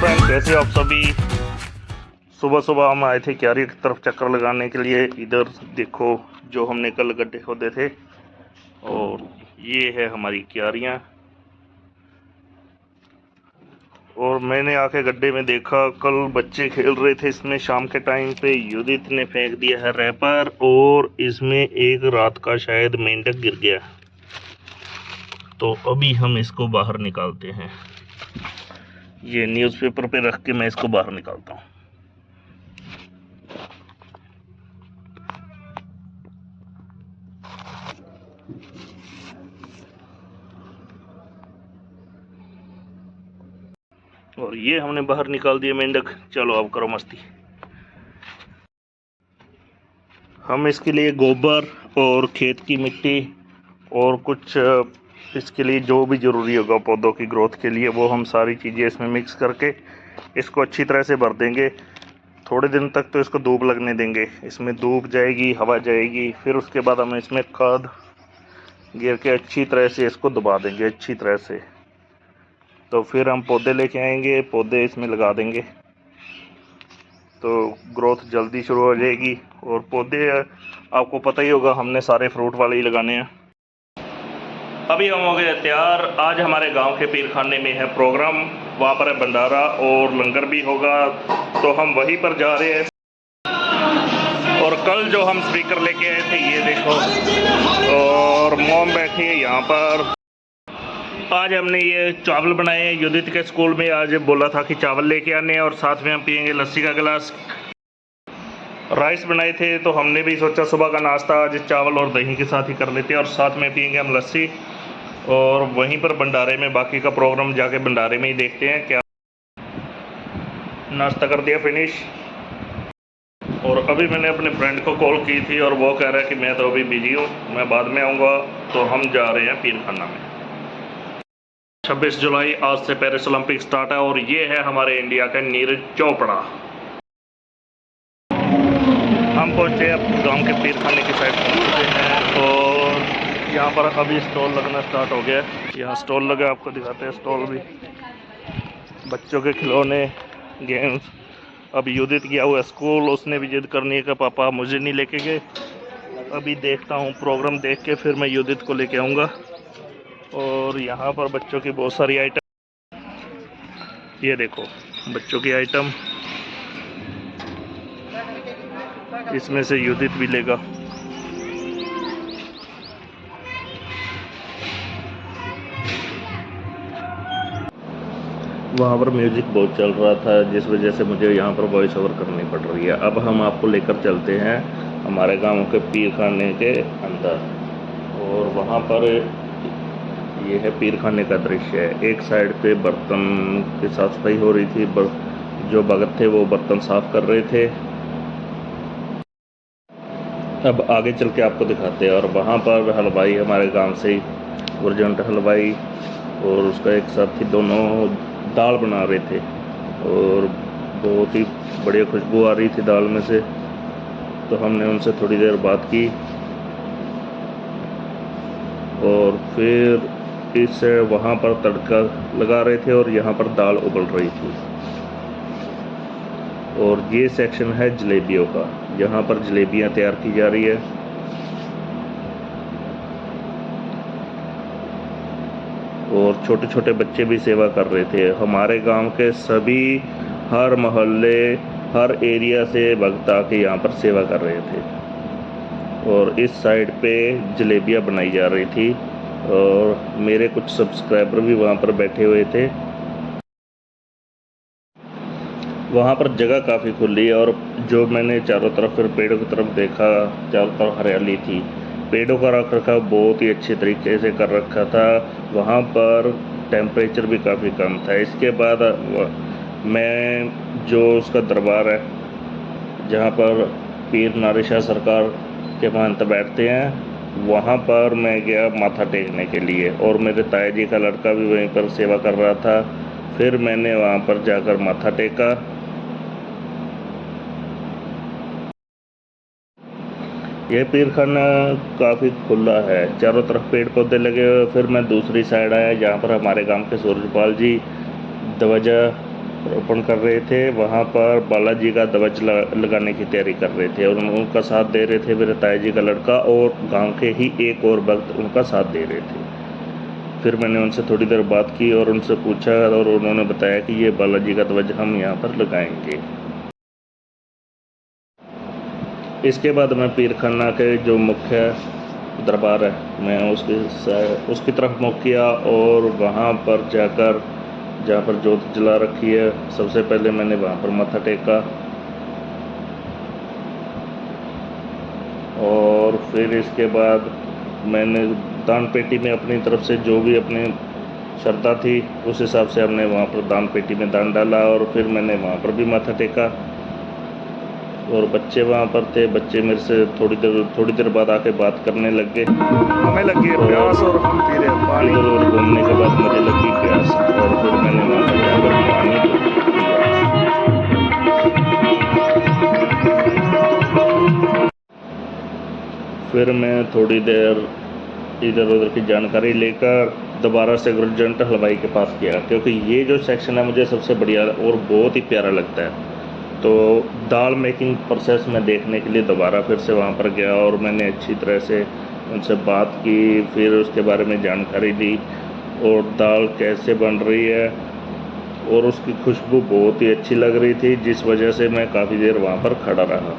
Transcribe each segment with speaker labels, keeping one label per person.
Speaker 1: Friend, कैसे हो आप सभी। सुबह सुबह हम आए थे क्यारी की तरफ चक्कर लगाने के लिए। इधर देखो जो हमने कल गड्ढे खोदे थे, और ये है हमारी क्यारियाँ। और मैंने आके गड्ढे में देखा, कल बच्चे खेल रहे थे इसमें शाम के टाइम पे। युदित ने फेंक दिया है रैपर, और इसमें एक रात का शायद मेंढक गिर गया। तो अभी हम इसको बाहर निकालते हैं। ये न्यूज़पेपर पे रख के मैं इसको बाहर निकालता हूँ। और ये हमने बाहर निकाल दिया मेंढक। चलो अब करो मस्ती। हम इसके लिए गोबर और खेत की मिट्टी और कुछ इसके लिए जो भी ज़रूरी होगा पौधों की ग्रोथ के लिए, वो हम सारी चीज़ें इसमें मिक्स करके इसको अच्छी तरह से भर देंगे। थोड़े दिन तक तो इसको धूप लगने देंगे। इसमें धूप जाएगी, हवा जाएगी, फिर उसके बाद हम इसमें खाद गिर के अच्छी तरह से इसको दबा देंगे अच्छी तरह से। तो फिर हम पौधे लेके आएंगे, पौधे इसमें लगा देंगे, तो ग्रोथ जल्दी शुरू हो जाएगी। और पौधे आपको पता ही होगा, हमने सारे फ्रूट वाले ही लगाने हैं। अभी हम हो गए तैयार। आज हमारे गांव के पीरखाने में है प्रोग्राम, वहाँ पर है भंडारा और लंगर भी होगा, तो हम वहीं पर जा रहे हैं। और कल जो हम स्पीकर लेके आए थे ये देखो, और मोम बैठी है यहाँ पर। आज हमने ये चावल बनाए हैं। युदित के स्कूल में आज बोला था कि चावल लेके आने, और साथ में हम पियेंगे लस्सी का गिलास। राइस बनाए थे, तो हमने भी सोचा सुबह का नाश्ता आज चावल और दही के साथ ही कर लेते हैं, और साथ में पियेंगे हम लस्सी। और वहीं पर भंडारे में बाकी का प्रोग्राम जाके भंडारे में ही देखते हैं क्या। नाश्ता कर दिया फिनिश। और अभी मैंने अपने फ्रेंड को कॉल की थी, और वो कह रहा है कि मैं तो अभी बिजी हूँ, मैं बाद में आऊँगा। तो हम जा रहे हैं पीरखाना में। 26 जुलाई आज से पेरिस ओलंपिक स्टार्ट है, और ये है हमारे इंडिया का नीरज चोपड़ा। हम पहुँचे अब गांव के पीरखाने की साइड पहुँच चुके हैं, और यहाँ पर अभी स्टॉल लगना स्टार्ट हो गया है। यहाँ स्टॉल लगा, आपको दिखाते हैं स्टॉल भी। बच्चों के खिलौने, गेम्स। अब युदित गया हुआ स्कूल, उसने भी जिद करनी है कि पापा मुझे नहीं लेके गए। अभी देखता हूँ प्रोग्राम देख के, फिर मैं युदित को लेके आऊँगा। और यहाँ पर बच्चों की बहुत सारी आइटम, ये देखो बच्चों की आइटम, इसमें से युदित भी लेगा। वहाँ पर म्यूज़िक बहुत चल रहा था, जिस वजह से मुझे यहाँ पर वॉइस ओवर करनी पड़ रही है। अब हम आपको लेकर चलते हैं हमारे गांव के पीरखाने के अंदर, और वहाँ पर ये है पीरखाने का दृश्य है। एक साइड पे बर्तन की साफ सफाई हो रही थी, जो भगत थे वो बर्तन साफ कर रहे थे। अब आगे चल के आपको दिखाते हैं। और वहाँ पर हलवाई हमारे गांव से ही, गुरजंट हलवाई और उसका एक साथी दोनों दाल बना रहे थे, और बहुत ही बढ़िया खुशबू आ रही थी दाल में से। तो हमने उनसे थोड़ी देर बात की, और फिर इससे वहाँ पर तड़का लगा रहे थे, और यहाँ पर दाल उबल रही थी। और ये सेक्शन है जलेबियों का, यहाँ पर जलेबियाँ तैयार की जा रही है। और छोटे छोटे बच्चे भी सेवा कर रहे थे। हमारे गांव के सभी, हर मोहल्ले, हर एरिया से भक्त आके यहाँ पर सेवा कर रहे थे। और इस साइड पे जलेबियाँ बनाई जा रही थी, और मेरे कुछ सब्सक्राइबर भी वहाँ पर बैठे हुए थे। वहाँ पर जगह काफ़ी खुली है, और जो मैंने चारों तरफ फिर पेड़ों की तरफ देखा, चारों तरफ हरियाली थी। पेड़ों का रख रखाव बहुत ही अच्छे तरीके से कर रखा था। वहाँ पर टेम्परेचर भी काफ़ी कम था। इसके बाद मैं जो उसका दरबार है, जहाँ पर पीर नारी शाह सरकार के महंत बैठते हैं, वहाँ पर मैं गया माथा टेकने के लिए। और मेरे ताया जी का लड़का भी वहीं पर सेवा कर रहा था। फिर मैंने वहाँ पर जाकर माथा टेका। यह पीरखाना काफ़ी खुला है, चारों तरफ पेड़ पौधे लगे हुए। फिर मैं दूसरी साइड आया, जहाँ पर हमारे गांव के सूरजपाल जी ध्वजा रोपण कर रहे थे, वहाँ पर बालाजी का ध्वज लगाने की तैयारी कर रहे थे और उनका साथ दे रहे थे मेरे ताया जी का लड़का और गांव के ही एक और भक्त उनका साथ दे रहे थे। फिर मैंने उनसे थोड़ी देर बात की और उनसे पूछा और उन्होंने बताया कि ये बालाजी का ध्वज हम यहाँ पर लगाएंगे। इसके बाद मैं पीरखाना के जो मुख्य दरबार है, मैं उसकी तरफ मुख किया और वहाँ पर जाकर जहाँ पर जोत जला रखी है, सबसे पहले मैंने वहाँ पर माथा टेका और फिर इसके बाद मैंने दान पेटी में अपनी तरफ से जो भी अपनी श्रद्धा थी उस हिसाब से हमने वहाँ पर दान पेटी में दान डाला और फिर मैंने वहाँ पर भी माथा टेका। और बच्चे वहाँ पर थे, बच्चे मेरे से थोड़ी देर बाद आके बात करने लग गए।
Speaker 2: हमें लगी है प्यास और हम पी रहे हैं पानी।
Speaker 1: इधर घूमने के बाद मुझे लगी प्यास और फिर मैंने वहाँ पर जाकर पानी फिर मैं थोड़ी देर इधर उधर की जानकारी लेकर दोबारा से गुरजंट हलवाई के पास गया, क्योंकि ये जो सेक्शन है मुझे सबसे बढ़िया और बहुत ही प्यारा लगता है। तो दाल मेकिंग प्रोसेस में देखने के लिए दोबारा फिर से वहाँ पर गया और मैंने अच्छी तरह से उनसे बात की, फिर उसके बारे में जानकारी दी और दाल कैसे बन रही है और उसकी खुशबू बहुत ही अच्छी लग रही थी, जिस वजह से मैं काफ़ी देर वहाँ पर खड़ा रहा।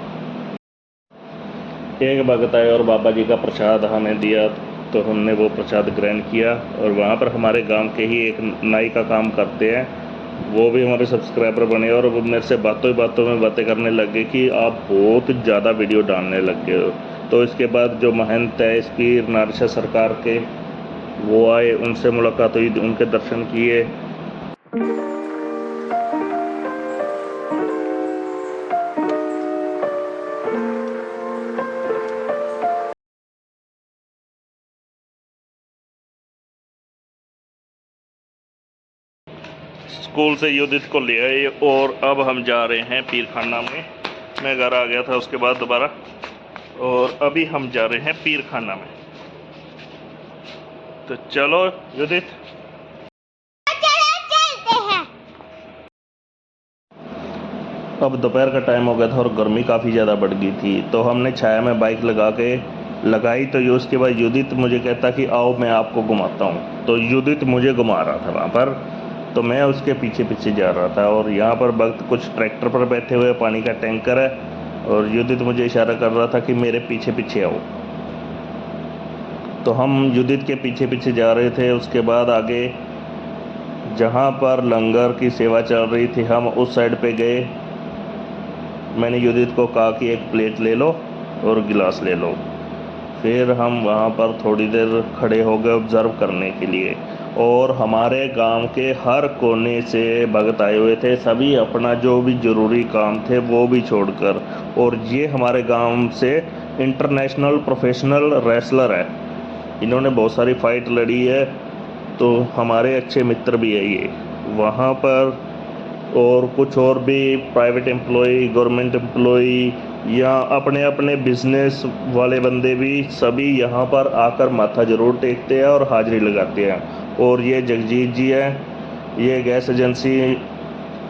Speaker 1: एक भगत आए और बाबा जी का प्रसाद हमें दिया, तो हमने वो प्रसाद ग्रहण किया। और वहाँ पर हमारे गांव के ही एक नाई का काम करते हैं, वो भी हमारे सब्सक्राइबर बने और वो मेरे से बातों में बातें करने लग गए कि आप बहुत ज़्यादा वीडियो डालने लग गए हो। तो इसके बाद जो महंत है इस पीर नारसा सरकार के, वो आए, उनसे मुलाकात हुई, उनके दर्शन किए। स्कूल से युदित को ले आए और अब हम जा रहे हैं पीरखाना में। मैं घर आ गया था उसके बाद दोबारा, और अभी हम जा रहे हैं पीरखाना में। तो चलो युदित, चलते हैं। अब दोपहर का टाइम हो गया था और गर्मी काफ़ी ज़्यादा बढ़ गई थी, तो हमने छाया में बाइक लगाई। तो उसके बाद युदित मुझे कहता कि आओ मैं आपको घुमाता हूँ। तो युदित मुझे घुमा रहा था वहाँ पर, तो मैं उसके पीछे जा रहा था। और यहाँ पर भक्त कुछ ट्रैक्टर पर बैठे हुए, पानी का टैंकर है और युदित मुझे इशारा कर रहा था कि मेरे पीछे आओ। तो हम युदित के पीछे जा रहे थे। उसके बाद आगे जहाँ पर लंगर की सेवा चल रही थी, हम उस साइड पे गए। मैंने युदित को कहा कि एक प्लेट ले लो और गिलास ले लो। फिर हम वहाँ पर थोड़ी देर खड़े हो गए ऑब्ज़र्व करने के लिए, और हमारे गांव के हर कोने से भगत आए हुए थे, सभी अपना जो भी ज़रूरी काम थे वो भी छोड़कर। और ये हमारे गांव से इंटरनेशनल प्रोफेशनल रेसलर है, इन्होंने बहुत सारी फाइट लड़ी है, तो हमारे अच्छे मित्र भी है ये वहाँ पर। और कुछ और भी प्राइवेट एम्प्लॉय, गवर्नमेंट एम्प्लॉय या अपने बिजनेस वाले बंदे भी सभी यहाँ पर आकर माथा ज़रूर टेकते हैं और हाज़िरी लगाते हैं। और ये जगजीत जी हैं, ये गैस एजेंसी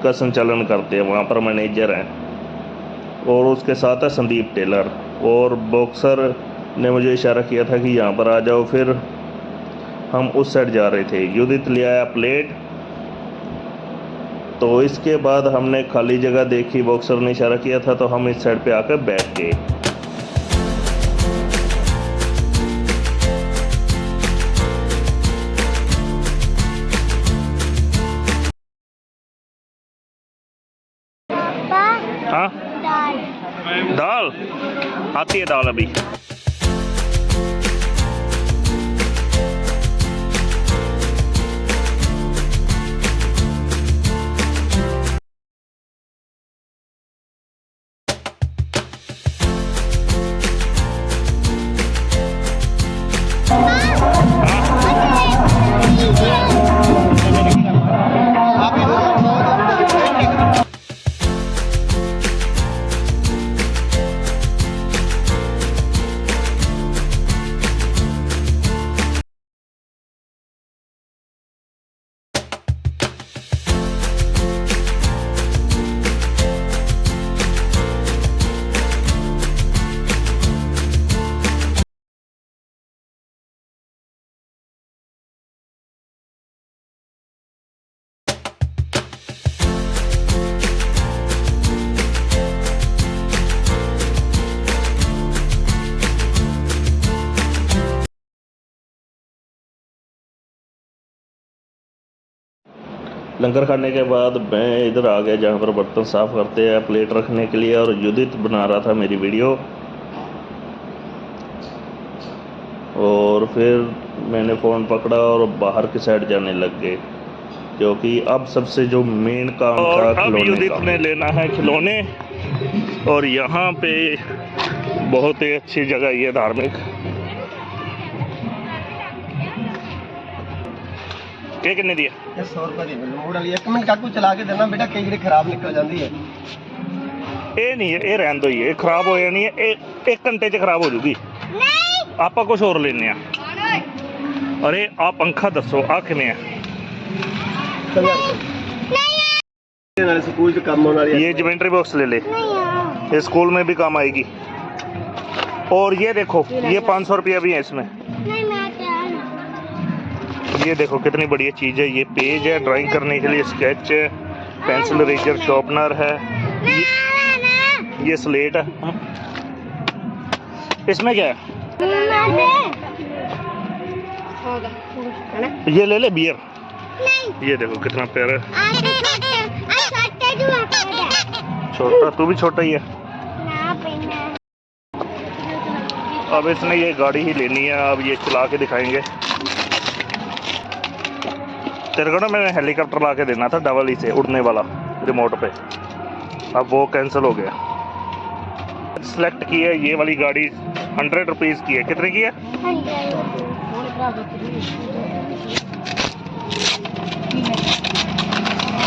Speaker 1: का संचालन करते हैं, वहाँ पर मैनेजर हैं। और उसके साथ है संदीप टेलर, और बॉक्सर ने मुझे इशारा किया था कि यहाँ पर आ जाओ। फिर हम उस साइड जा रहे थे, युदित ले आया प्लेट। तो इसके बाद हमने खाली जगह देखी, बॉक्सर ने इशारा किया था, तो हम इस साइड पे आकर बैठ गए। हाँ, दाल आती है, दाल अभी। लंगर खाने के बाद मैं इधर आ गया जहाँ पर बर्तन साफ़ करते हैं प्लेट रखने के लिए, और युदित बना रहा था मेरी वीडियो। और फिर मैंने फ़ोन पकड़ा और बाहर की साइड जाने लग गए, क्योंकि अब सबसे जो मेन काम था
Speaker 2: अब
Speaker 1: खिलौने
Speaker 2: युदित
Speaker 1: का।
Speaker 2: ने लेना है खिलौने, और यहाँ पे बहुत ही अच्छी जगह ये धार्मिक। ये कितने दिया?
Speaker 3: ये 100 रुपए दी मैंने मोड़ वाली। एक मिनट काकू चला के देना बेटा, कई जेडी खराब निकल जाती है।
Speaker 2: ਇਹ ਨਹੀਂ ਇਹ ਰਹਿਣ ਦੋ, ਇਹ ਖਰਾਬ ਹੋ ਜਾਣੀ ਹੈ, ਇਹ 1 ਘੰਟੇ 'ਚ ਖਰਾਬ ਹੋ ਜੂਗੀ। ਨਹੀਂ ਆਪਾਂ ਕੁਝ ਹੋਰ ਲੈਨੇ ਆ। ਅਰੇ ਆ ਪੰਖਾ ਦੱਸੋ ਆ ਕਿਵੇਂ ਆ?
Speaker 3: नाले स्कूल च काम होने वाली
Speaker 2: ये ज्योमेट्री बॉक्स ले ले, ये स्कूल में भी काम आएगी। और ये देखो ये 500 रुपया भी है इसमें। ये देखो कितनी बढ़िया चीज़ है, ये पेज है ड्राइंग करने के लिए, स्केच है, पेंसिल इरेजर शार्पनर है, ये स्लेट है। इसमें क्या है? ये ले ले बियर। ये देखो कितना प्यारा है, छोटा, तू भी छोटा ही है। अब इसने ये गाड़ी ही लेनी है, अब ये चला के दिखाएंगे। तेरे को ना मैंने हेलीकॉप्टर ला के देना था डबल ही से उड़ने वाला रिमोट पे, अब वो कैंसिल हो गया। सेलेक्ट की है ये वाली गाड़ी, 100 रुपीज़ की है। कितने की है?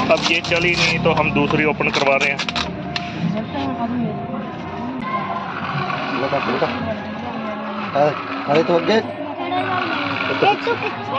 Speaker 2: अब ये चली नहीं तो हम दूसरी ओपन करवा रहे हैं।
Speaker 3: अरे तो अगे
Speaker 4: ये तो कितना